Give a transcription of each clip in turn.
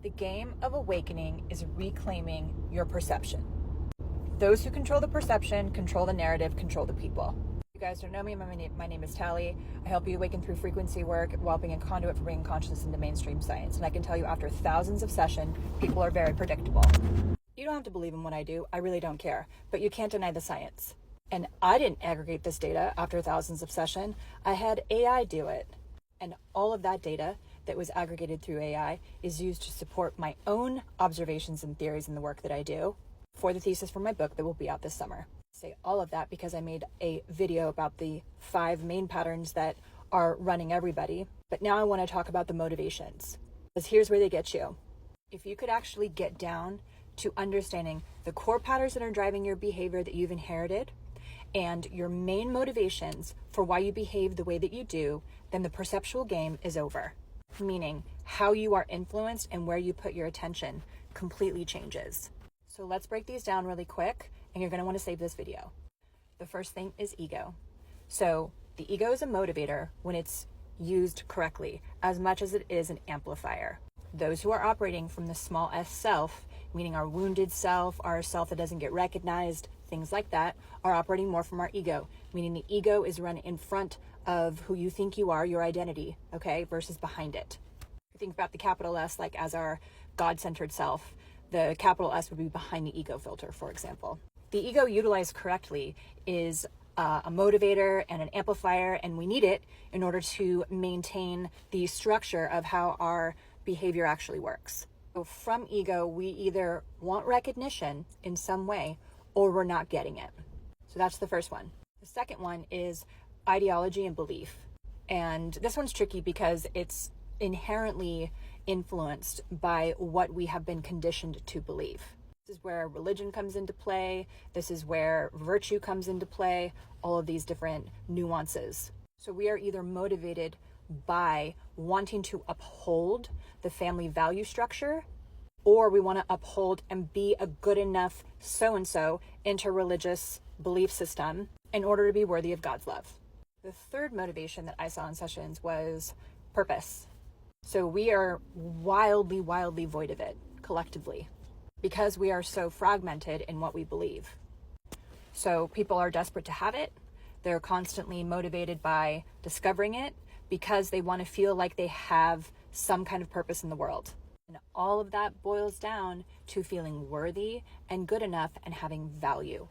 The game of awakening is reclaiming your perception. Those who control the perception, control the narrative, control the people. You guys don't know me, my name is Tally. I help you awaken through frequency work while being a conduit for bringing consciousness into mainstream science. And I can tell you, after thousands of sessions, people are very predictable. You don't have to believe in what I do. I really don't care. But you can't deny the science. And I didn't aggregate this data after thousands of sessions. I had AI do it. And all of that data that was aggregated through AI is used to support my own observations and theories in the work that I do for the thesis for my book that will be out this summer. I say all of that because I made a video about the 5 main patterns that are running everybody. But now I want to talk about the motivations, because here's where they get you. If you could actually get down to understanding the core patterns that are driving your behavior that you've inherited and your main motivations for why you behave the way that you do, then the perceptual game is over. Meaning how you are influenced and where you put your attention completely changes. So let's break these down really quick, and you're going to want to save this video. The first thing is ego. So the ego is a motivator when it's used correctly, as much as it is an amplifier. Those who are operating from the small s self, meaning our wounded self, our self that doesn't get recognized, things like that, are operating more from our ego, meaning the ego is run in front of who you think you are, your identity, okay, versus behind it. If you think about the capital S like as our God-centered self, the capital S would be behind the ego filter, for example. The ego utilized correctly is a motivator and an amplifier, and we need it in order to maintain the structure of how our behavior actually works. So from ego, we either want recognition in some way or we're not getting it. So that's the first one. The second one is ideology and belief. And this one's tricky because it's inherently influenced by what we have been conditioned to believe. This is where religion comes into play. This is where virtue comes into play, all of these different nuances. So we are either motivated by wanting to uphold the family value structure, or we want to uphold and be a good enough so-and-so interreligious belief system in order to be worthy of God's love. The third motivation that I saw in sessions was purpose. So we are wildly void of it collectively because we are so fragmented in what we believe. So people are desperate to have it. They're constantly motivated by discovering it because they want to feel like they have some kind of purpose in the world. And all of that boils down to feeling worthy and good enough and having value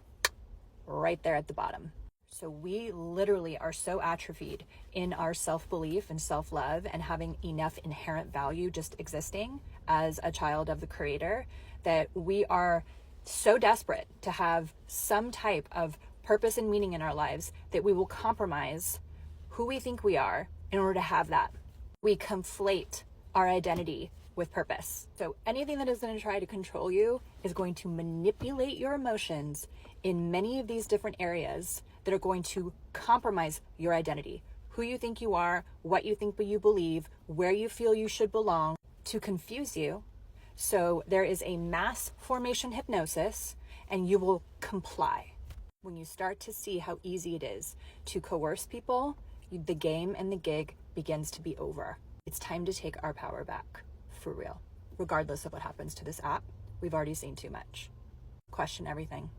right there at the bottom. So we literally are so atrophied in our self-belief and self-love and having enough inherent value just existing as a child of the Creator that we are so desperate to have some type of purpose and meaning in our lives that we will compromise who we think we are in order to have that. We conflate our identity with purpose. So anything that is going to try to control you is going to manipulate your emotions in many of these different areas that are going to compromise your identity, who you think you are, what you think you believe, where you feel you should belong, to confuse you. So there is a mass formation hypnosis and you will comply. When you start to see how easy it is to coerce people, the game and the gig begins to be over. It's time to take our power back, for real. Regardless of what happens to this app, we've already seen too much. Question everything.